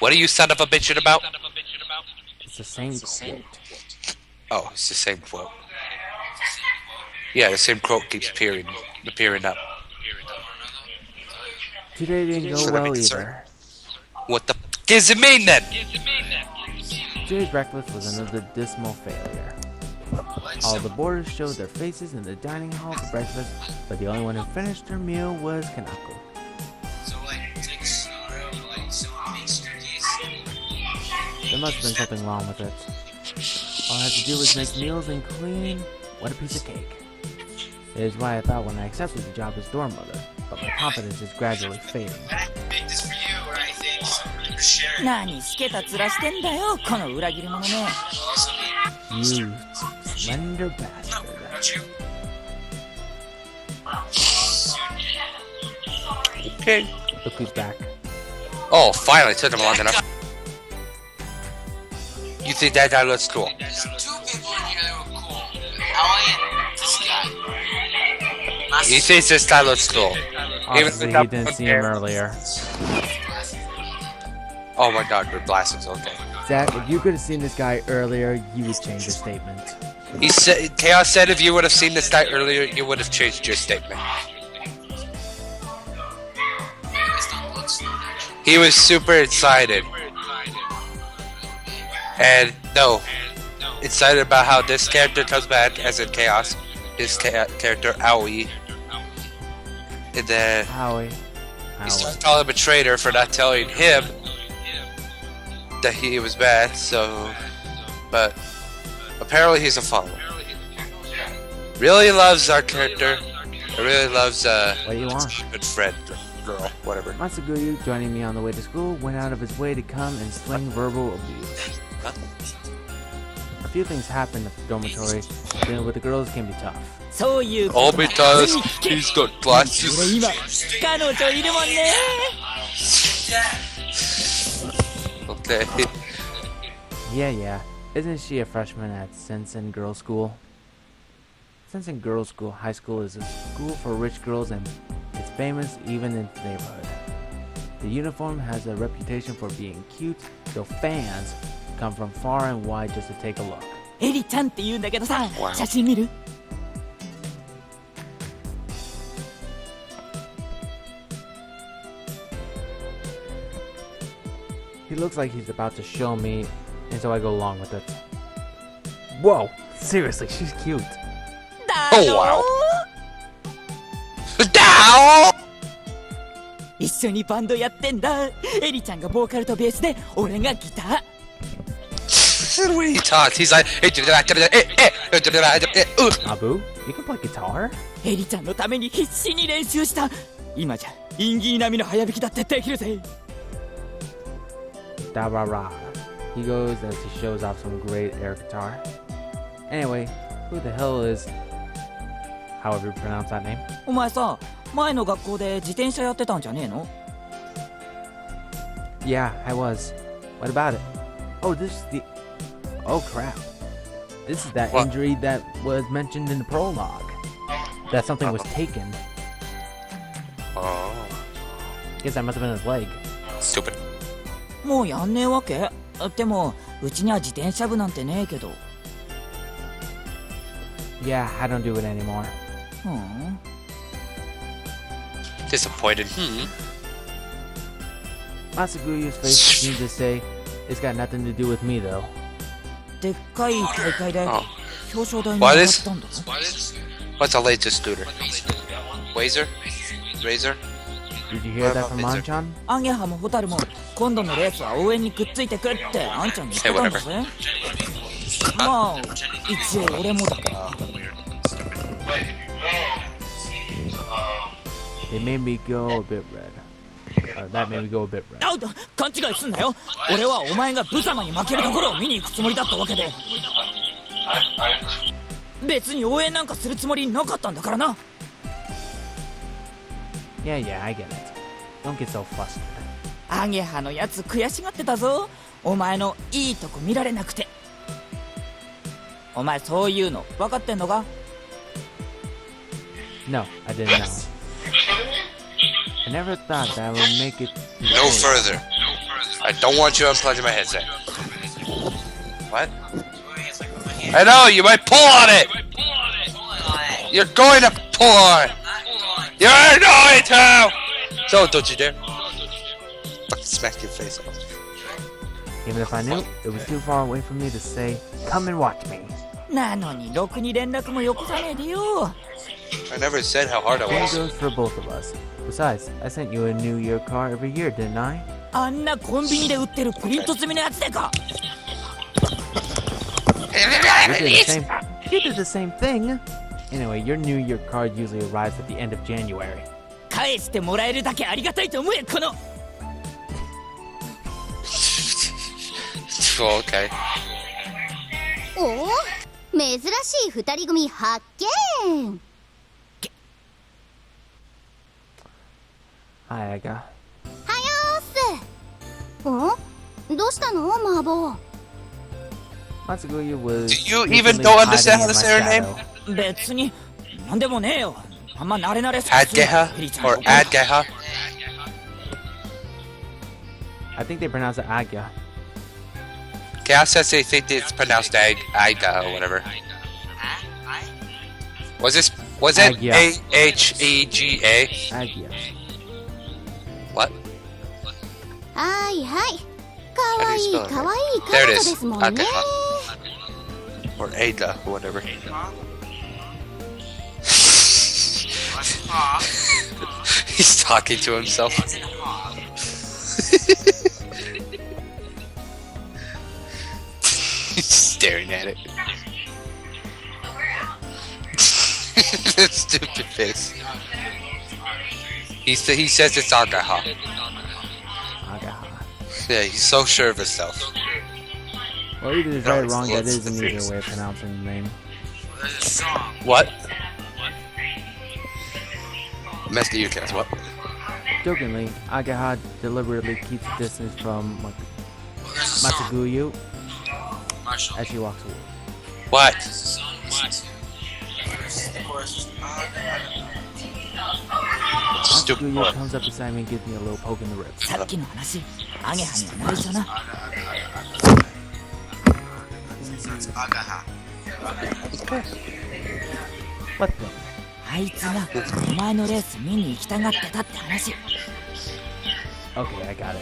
What are you son of a bitching about? It's the same quote. Oh, it's the same quote. Yeah, the same quote keeps appearing up. Today didn't go well either. What the f does it mean then? Today's breakfast was another dismal failure. All the boarders showed their faces in the dining hall for breakfast, but the only one who finished their meal was Kanako. There must have been something wrong with it. All I had to do was make meals and clean. What a piece of cake. It is why I thought when I accepted the job as dorm mother, but my confidence is gradually fading.何しけた面してんだよ、この裏切り者ね。You slender bastard. Okay. Look who's back. Oh, finally, it took him long enough. You think that guy looks cool? There's two people in here that were cool. Elliot, this guy. He thinks this guy looks cool. Obviously, he didn't see him earlier. Oh my god, your glasses, okay. Zach, if you could have seen this guy earlier, you would change your statement. He said, Chaos said if you would have seen this guy earlier, you would have changed your statement. He was super excited. And no, excited about how this character comes back, as in Chaos. His character, Aoi. And then he started calling him a traitor for not telling him that he was bad, so... But apparently he's a follower. Really loves our character. Really loves, What do you want? good friend, girl, whatever. Matsuguyu, joining me on the way to school, went out of his way to come and sling verbal abuse. Huh? A few things happened at the dormitory. Dealing with the girls can be tough. そういうこ All とだ。 because he's got 俺 glasses. 今彼女いるもんね。 Okay. Yeah. Isn't she a freshman at Sensen Girls School? Sensen Girls School High School is a school for rich girls and it's famous even in the neighborhood. The uniform has a reputation for being cute, so fans come from far and wide just to take a look. エリちゃんって言うんだけどさ、 Wow. 写真見る？ He looks like he's about to show me, and so I go along with it. Whoa! Seriously, she's cute. だ Oh ろ wow. Down! 一緒にバンドやってんだ。エリちゃんがボーカルとベースで、俺がギター。 When he talks, he's like, Abu, you can play guitar? エリちゃんのために必死に練習した。今じゃインギー並みの早弾きだってできるぜ。 Da-ra-ra. He goes as he shows off some great air guitar. Anyway, who the hell is... however you pronounce that name? お前さ、前の学校で自転車やってたんじゃねえの？ Yeah, I was. What about it? Oh, this is the... Oh, crap. This is that What? injury that was mentioned in the prologue. That something was taken. Oh, Guess that must have been his leg. stupid. もうやんねえわけ？でも、うちには自転車部なんてねえけど。 Yeah, I don't do it anymore. ふん。 Disappointed. Masaguyu's face seems to say, it's got nothing to do with me, though. でっかい大会で Oh. 表彰台に What 上が is- ったんだぞ。 What's the latest scooter? Razor? Razor? Did you hear that from What about Manchan? アゲハもホタルも今度のレースは応援にくっついてくってあんちゃんに言ってたんだぜ。まあ一応俺もだけど。 It made me go a bit red. That made me go a bit red. あう勘違いすんなよ。俺はお前がブサマに負けるところを見に行くつもりだったわけで。別に応援なんかするつもりなかったんだからな。 Yeah, I get it. Don't get so flustered. アゲハのやつ悔しがってたぞ。お前のいいとこ見られなくて。お前そういうの分かってんのか？ No, I didn't know. I never thought that I would make it. No further. I don't want you unplugging my headset. What? I know, you might pull on it! You're going to pull on it! You're going to! So, don't you dare. Fucking smack your face off. Even if I knew, it was too far away from me to say, come and watch me. なのにろくに連絡もよこさねえでよ。 I never said how hard I Same was. goes for both of us. Besides, I sent you a New Year car every year, didn't I? あんなコンビニで売ってるプリント済みのやつでか。You did the same thing. Anyway, your New Year card usually arrives at the end of January. 返してもらえるだけありがたいと思えこの。Okay. おお、珍しい二人組発見。Hi, Aga. はよーす。どうしたの、マーボー。Matsuguya was. Do you even don't understand how to say her name? 別になんでもねえよ。あんま慣れ慣れす Adgeha or Adgeha? I think they pronounce it Agya. Chaos says they think it's pronounced Aga or whatever. Was it Agya. A-H-E-G-A? Agya. What? はいはい。かわいいかわいい There 彼 it 女 is. ですもんね。 Agha. Or Ada or whatever. He's talking to himself. He's staring at it. That stupid face. He says it's Agaha. Agaha. Yeah, he's so sure of himself. Well, either is right or wrong. That is an easier way of pronouncing the name. What? Master Yukas, what? Jokingly, Agaha deliberately keeps distance from Matsuguyu as she walks away. What? Stupid Matsuguyu boy. comes up beside me and gives me a little poke in the ribs. さっきの話アゲハには内緒な。 What the? あいつがお前のレース見に行きたがってたって話。 Okay, I got it.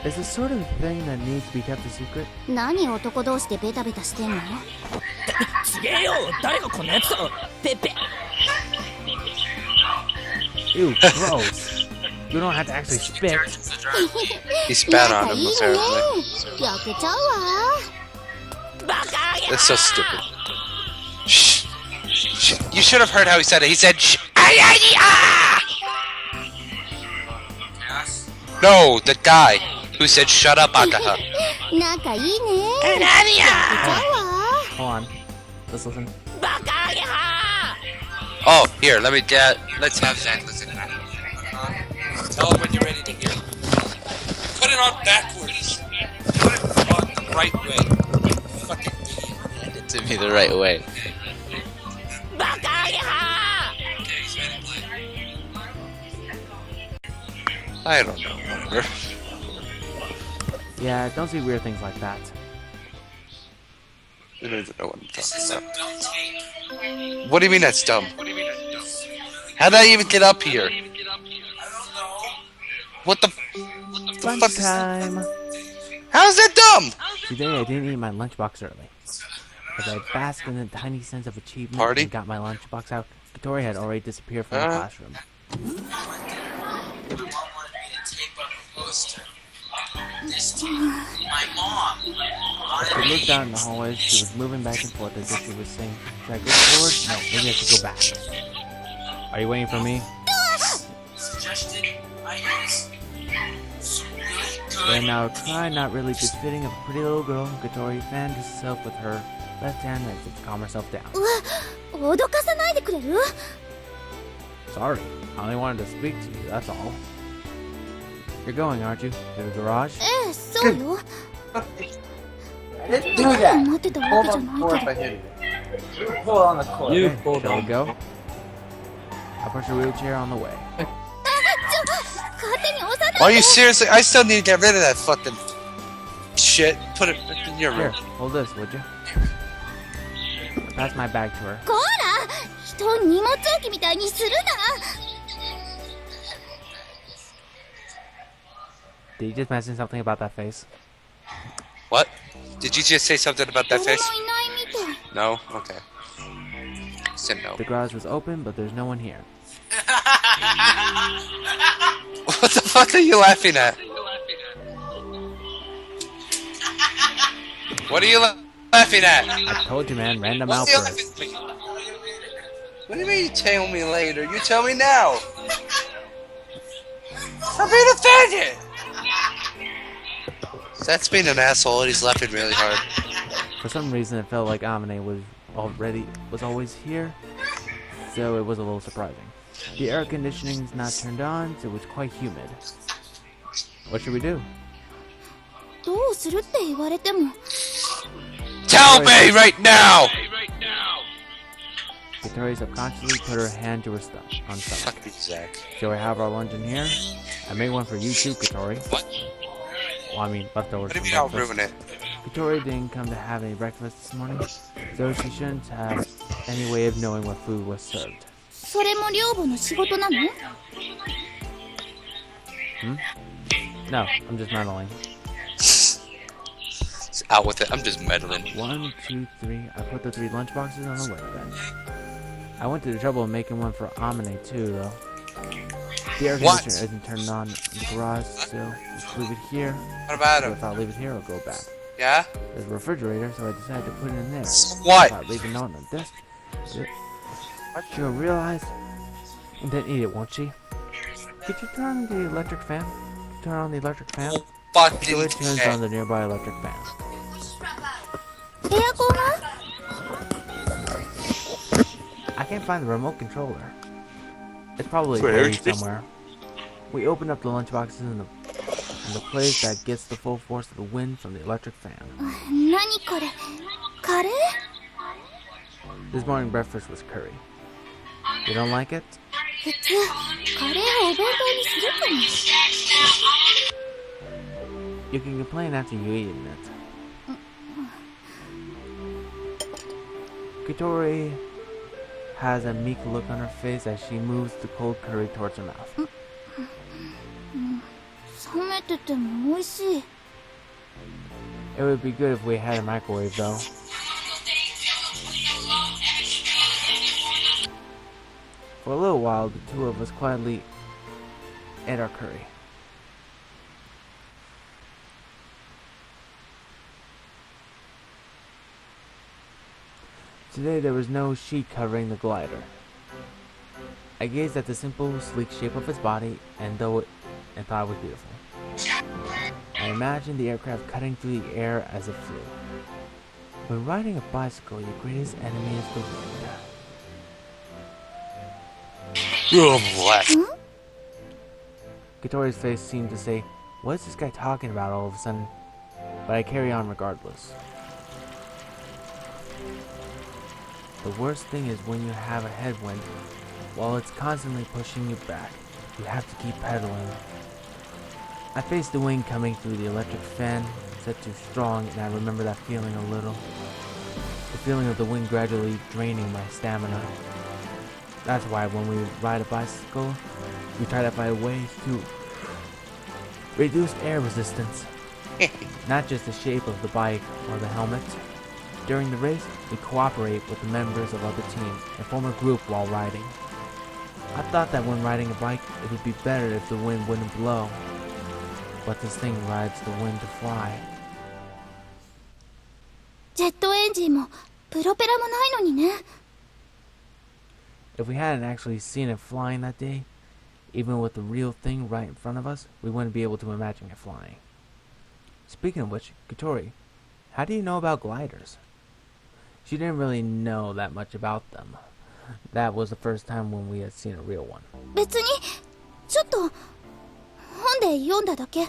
Is this sort of thing that needs to be kept a secret? 何男同士でベタベタしてんの？ちげえよ、誰がこんなやつだ。ペッペ。 Ew, gross. You don't have to actually spit. He spat 仲 on いい him ね。 apparently. 焼けちゃうわ。バカアゲハ。 That's so stupid. Shh. Shh. You should have heard how he said it. He said, shh. Ay, ay, ah! No, the guy who said, shut up, Agaha. 仲いいね。何や。焼けちゃうわ。 Hold on. Let's listen. バカアゲハ。 Oh, here, let's have Zach listen to that. Tell him when you're ready to hear it. Put it on backwards. Put it on the right way. Fucking idiot. Hand it to me the right way. バカアゲハ。 I don't know, whatever. Yeah, don't say weird things like that. I don't even know what I'm talking about. What do you mean that's dumb? How'd I even get up here? What the fuck is that? Lunchtime. How's that dumb? Today I didn't eat my lunchbox early. As I basked in a tiny sense of achievement Party? and got my lunchbox out, Vittori had already disappeared from the classroom. My mom. I looked out in the hallways. She was moving back and forth as if she was saying, should I go forward? No, maybe I should go back. Are you waiting for me? Suggested items. Then I'll try not really befitting a pretty little girl. Vittori fanned herself with her left hand as if to calm herself down. 脅かさないでくれる？ Sorry, I only wanted to speak to you, that's all. You're going, aren't you? To the garage? ええ、そうよ。 Didn't do that. 待ってたわけじゃないけど。 Pull on the cord. Okay, shall we go? I'll push your wheelchair on the way. 勝手に押さない Are you seriously? I still need to get rid of that fucking shit. Put it in your Here, room. hold this, would you? Pass my bag to her. こら人を荷物置きみたいにするな Did you just mention something about that face? What? Did you just say something about that 誰 face? もいないみたい No? Okay. Said no. The garage was open, but there's no one here. What the fuck are you laughing at? What are you laughing at? I told you, man, random What are you outbursts. laughing at? What do you mean you tell me later? You tell me now. I'm being offended. That's being an asshole and he's laughing really hard. For some reason, it felt like Amine was always here, so it was a little surprising. The air conditioning's not turned on, so it's quite humid. What should we do? どうするって言われても Tell me right now! Victoria subconsciously put her hand to her stomach. Fuck you, Zach. So we have our lunch in here. I made one for you too, Katori. What? Well, I mean, leftovers What do from you mean I'll breakfast. ruin it? Katori didn't come to have any breakfast this morning, so she shouldn't have any way of knowing what food was served. それも寮母の仕事なの No, I'm just meddling. It's out with it. I'm just meddling. 1, 2, 3. I put the 3 lunch boxes on the workbench. I went to the trouble of making one for Amine too, though. The air What? conditioner isn't turned on in the garage, so just leave it here. What about So him? if I leave it here, it'll go bad. Yeah? There's a refrigerator, so I decided to put it in there. So what? If I leave a note on the desk, she'll realize and then eat it, won't she? Could you turn on the electric fan? Turn on the electric fan? Oh, fucking So it turns okay. on the nearby electric fan. エアコンは I can't find the remote controller. It's probably Where buried is this? somewhere. We open up the lunchboxes in the place that gets the full force of the wind from the electric fan. 何これカレー This morning breakfast was curry. You don't like it? 普通カレーをお弁当にするかな You can complain after you eat it. Katori has a meek look on her face as she moves the cold curry towards her mouth. 冷めてても美味しい It would be good if we had a microwave, though. For a little while, the two of us quietly ate our curry. Today there was no sheet covering the glider. I gazed at the simple, sleek shape of its body and thought it was beautiful. I imagined the aircraft cutting through the air as it flew. When riding a bicycle, your greatest enemy is the wind. Katori's face seemed to say, "What is this guy talking about all of a sudden?" But I carry on regardless. The worst thing is when you have a headwind, while it's constantly pushing you back, you have to keep pedaling. I faced the wind coming through the electric fan, set too strong, and I remember that feeling a little. The feeling of the wind gradually draining my stamina. That's why when we ride a bicycle, we try to find ways to reduce air resistance. Not just the shape of the bike or the helmet. During the race, we cooperate with the members of other teams and form a group while riding. I thought that when riding a bike, it would be better if the wind wouldn't blow. But this thing rides the wind to fly. ジェットエンジンもプロペラもないのにね If we hadn't actually seen it flying that day, even with the real thing right in front of us, we wouldn't be able to imagine it flying. Speaking of which, Katori, how do you know about gliders? She didn't really know that much about them. That was the first time when we had seen a real one. 別にちょっと本で読んだだけ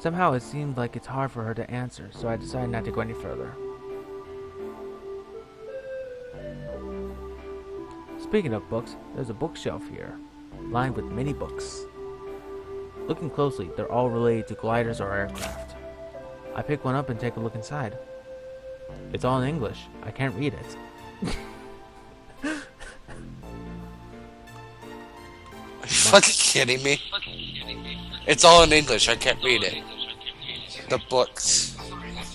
Somehow it seemed like it's hard for her to answer, so I decided not to go any further. Speaking of books, there's a bookshelf here, lined with many books. Looking closely, they're all related to gliders or aircraft. I pick one up and take a look inside. It's all in English. I can't read it. Are you fucking kidding me? It's all in English. I can't read it. The books.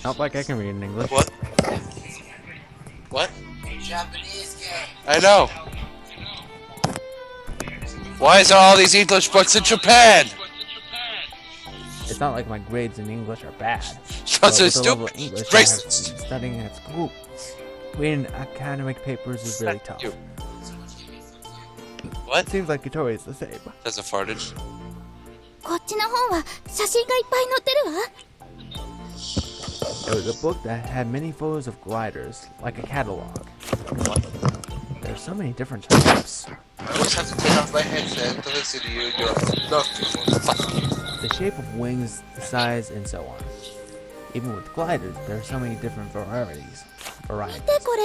Not like I can read in English. What? What? Japanese game. I know. Why is there all these English books in Japan? It's not like my grades in English are bad. Because But they're with the level of stupid. English I have Racist. been studying at school, reading academic papers is really tough. You. What? It seems like Katori is the same. That's a farted. こっちの本は写真がいっぱい載ってるわ。 It was a book that had many photos of gliders, like a catalog. There's so many different types. I always have to take off my headset to listen to you. No. Fuck you. The shape of wings, the size, and so on. Even with gliders, there are so many different varieties. 見てこれ。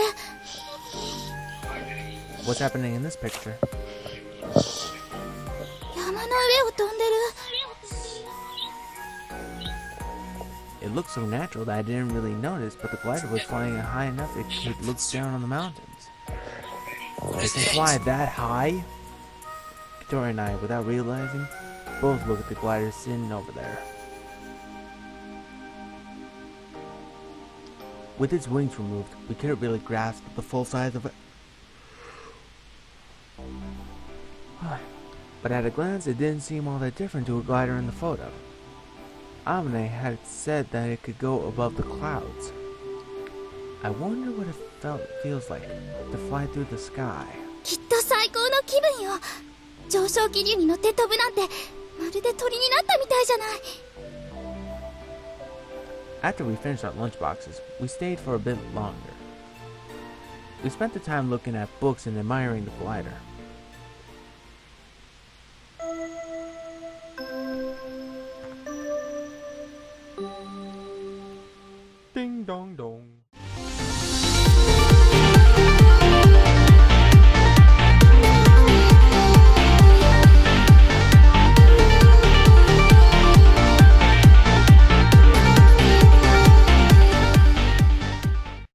What's happening in this picture? 山の上を飛んでる。 It looked so natural that I didn't really notice, but the glider was flying high enough it could look down on the mountains. It can fly that high? Katori and I, without realizing, both look at the glider sitting over there. With its wings removed, we couldn't really grasp the full size of it. But at a glance, it didn't seem all that different to a glider in the photo. Amine had said that it could go above the clouds. I wonder what it feels like to fly through the sky. きっと最高の気分よ。上昇気流に乗って飛ぶなんてまるで鳥になったみたいじゃない。 After we finished our lunchboxes, we stayed for a bit longer. We spent the time looking at books and admiring the glider. Ding dong dong.